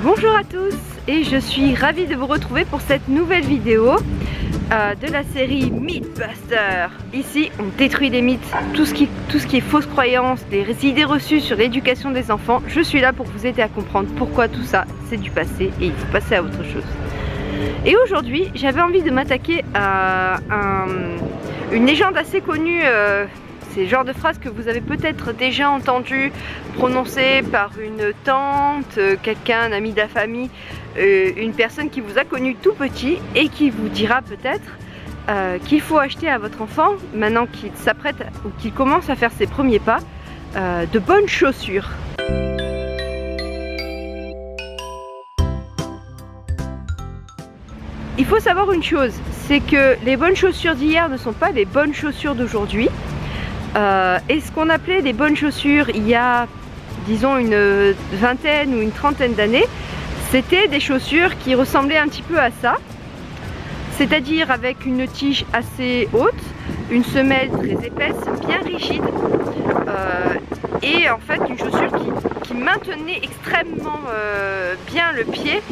Bonjour à tous et je suis ravie de vous retrouver pour cette nouvelle vidéo de la série Mythbusters. Ici on détruit les mythes, tout ce qui est fausses croyances, des idées reçues sur l'éducation des enfants. Je suis là pour vous aider à comprendre pourquoi tout ça c'est du passé et il faut passer à autre chose. Et aujourd'hui j'avais envie de m'attaquer à une légende assez connue. C'est le genre de phrase que vous avez peut-être déjà entendu prononcer par une tante, quelqu'un, un ami de la famille, une personne qui vous a connu tout petit et qui vous dira peut-être qu'il faut acheter à votre enfant, maintenant qu'il s'apprête ou qu'il commence à faire ses premiers pas, de bonnes chaussures. Il faut savoir une chose, c'est que les bonnes chaussures d'hier ne sont pas les bonnes chaussures d'aujourd'hui. Et ce qu'on appelait des bonnes chaussures il y a, disons, une vingtaine ou une trentaine d'années, c'était des chaussures qui ressemblaient un petit peu à ça, c'est-à-dire avec une tige assez haute, une semelle très épaisse, bien rigide, et en fait une chaussure qui maintenait extrêmement bien le pied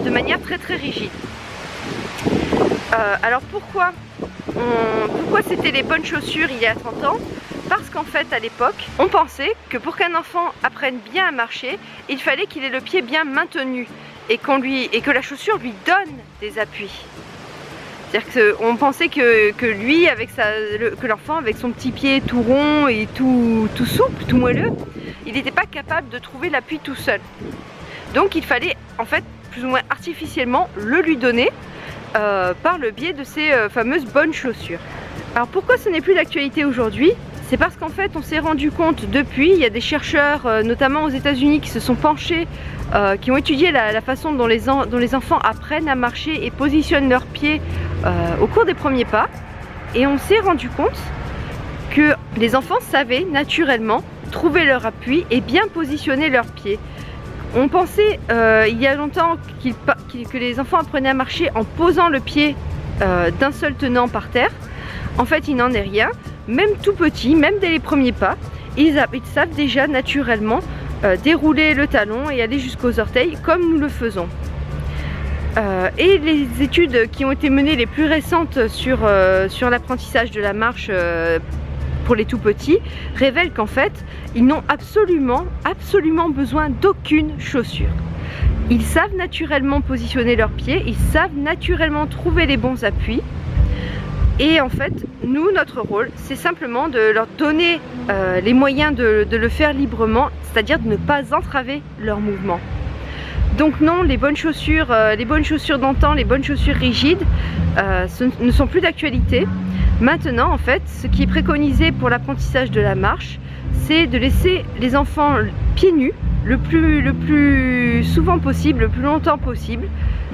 de manière très rigide. Alors pourquoi c'était les bonnes chaussures il y a 30 ans? Parce qu'en fait à l'époque on pensait que pour qu'un enfant apprenne bien à marcher, il fallait qu'il ait le pied bien maintenu et que la chaussure lui donne des appuis. C'est-à-dire qu'on pensait que lui, que l'enfant avec son petit pied tout rond et tout souple, tout moelleux, il n'était pas capable de trouver l'appui tout seul. Donc il fallait en fait plus ou moins artificiellement le lui donner par le biais de ces fameuses bonnes chaussures. Alors pourquoi ce n'est plus d'actualité aujourd'hui? C'est parce qu'en fait on s'est rendu compte depuis, il y a des chercheurs notamment aux États-Unis qui se sont penchés, qui ont étudié la façon dont les enfants apprennent à marcher et positionnent leurs pieds au cours des premiers pas, et on s'est rendu compte que les enfants savaient naturellement trouver leur appui et bien positionner leurs pieds. On pensait il y a longtemps que les enfants apprenaient à marcher en posant le pied d'un seul tenant par terre. En fait, il n'en est rien. Même tout petit, même dès les premiers pas, ils savent déjà naturellement dérouler le talon et aller jusqu'aux orteils comme nous le faisons. Et les études qui ont été menées les plus récentes sur l'apprentissage de la marche pour les tout petits révèlent qu'en fait ils n'ont absolument besoin d'aucune chaussure. Ils savent naturellement positionner leurs pieds, ils savent naturellement trouver les bons appuis, et en fait nous, notre rôle c'est simplement de leur donner les moyens de le faire librement, c'est-à-dire de ne pas entraver leur mouvement. Donc non, les bonnes chaussures d'antan, les bonnes chaussures rigides ne sont plus d'actualité. Maintenant en fait ce qui est préconisé pour l'apprentissage de la marche, c'est de laisser les enfants pieds nus le plus souvent possible, le plus longtemps possible.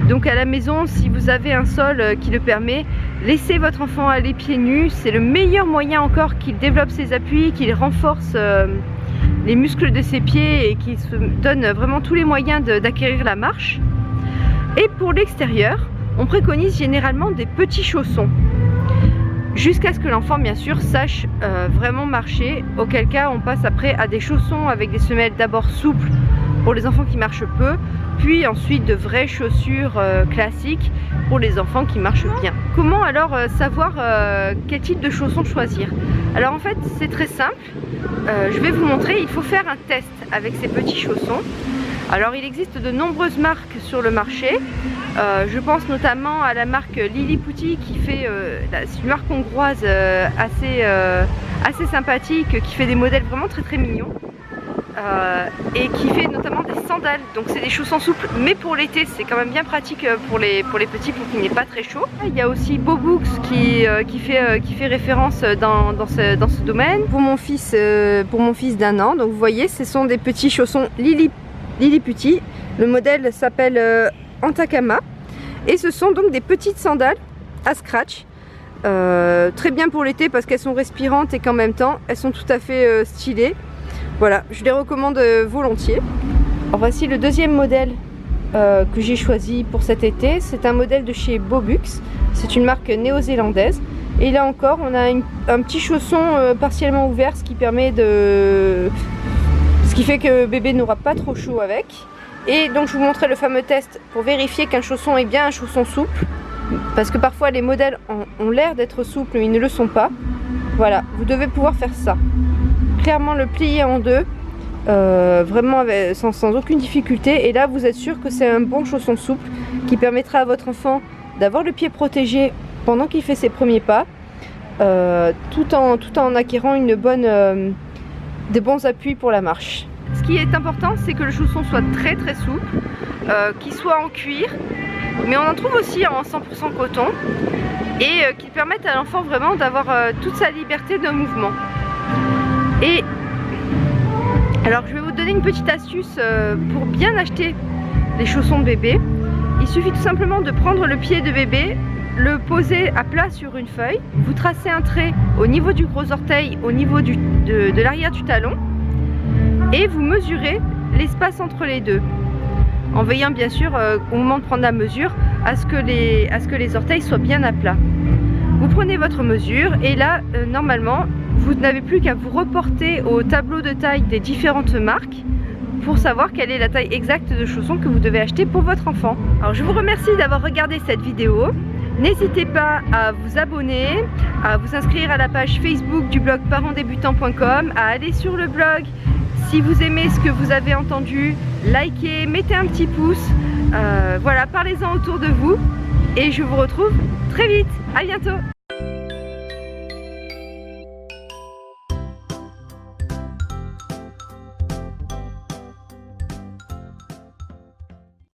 Donc à la maison, si vous avez un sol qui le permet, laissez votre enfant aller pieds nus, c'est le meilleur moyen encore qu'il développe ses appuis, qu'il renforce les muscles de ses pieds et qu'il se donne vraiment tous les moyens d'acquérir la marche. Et pour l'extérieur, on préconise généralement des petits chaussons, jusqu'à ce que l'enfant bien sûr sache vraiment marcher, auquel cas on passe après à des chaussons avec des semelles d'abord souples pour les enfants qui marchent peu, puis ensuite de vraies chaussures classiques pour les enfants qui marchent bien. Comment alors savoir quel type de chaussons choisir? Alors en fait c'est très simple, je vais vous montrer, il faut faire un test avec ces petits chaussons. Alors il existe de nombreuses marques sur le marché, je pense notamment à la marque Lilliputty qui fait, c'est une marque hongroise assez sympathique, qui fait des modèles vraiment très mignons, et qui fait notamment des sandales, donc c'est des chaussons souples, mais pour l'été c'est quand même bien pratique pour les petits, pour qu'il n'est pas très chaud. Il y a aussi Bobux qui fait référence dans ce domaine. Pour mon fils d'1 an, donc vous voyez ce sont des petits chaussons Lilliputty, le modèle s'appelle Antakama, et ce sont donc des petites sandales à scratch, très bien pour l'été parce qu'elles sont respirantes et qu'en même temps elles sont tout à fait stylées. Voilà, je les recommande volontiers. Alors voici le deuxième modèle que j'ai choisi pour cet été. C'est un modèle de chez Bobux, c'est une marque néo-zélandaise. Et là encore, on a un petit chausson partiellement ouvert, ce qui qui fait que bébé n'aura pas trop chaud avec. Et donc je vous montrais le fameux test pour vérifier qu'un chausson est bien un chausson souple, parce que parfois les modèles ont l'air d'être souples mais ils ne le sont pas. Voilà, vous devez pouvoir faire ça, clairement le plier en deux, vraiment sans aucune difficulté, et là vous êtes sûr que c'est un bon chausson souple qui permettra à votre enfant d'avoir le pied protégé pendant qu'il fait ses premiers pas, tout en acquérant des bons appuis pour la marche. Ce qui est important, c'est que le chausson soit très souple, qu'il soit en cuir, mais on en trouve aussi en 100% coton, et qui permettent à l'enfant vraiment d'avoir toute sa liberté de mouvement. Et alors je vais vous donner une petite astuce pour bien acheter les chaussons de bébé. Il suffit tout simplement de prendre le pied de bébé, le poser à plat sur une feuille, vous tracez un trait au niveau du gros orteil, au niveau de l'arrière du talon, et vous mesurez l'espace entre les deux, en veillant bien sûr au moment de prendre la mesure à ce que les orteils soient bien à plat. Vous prenez votre mesure et là normalement vous n'avez plus qu'à vous reporter au tableau de taille des différentes marques pour savoir quelle est la taille exacte de chaussons que vous devez acheter pour votre enfant. Alors je vous remercie d'avoir regardé cette vidéo. N'hésitez pas à vous abonner, à vous inscrire à la page Facebook du blog parentsdébutants.com, à aller sur le blog. Si vous aimez ce que vous avez entendu, likez, mettez un petit pouce, voilà, parlez-en autour de vous, et je vous retrouve très vite. À bientôt.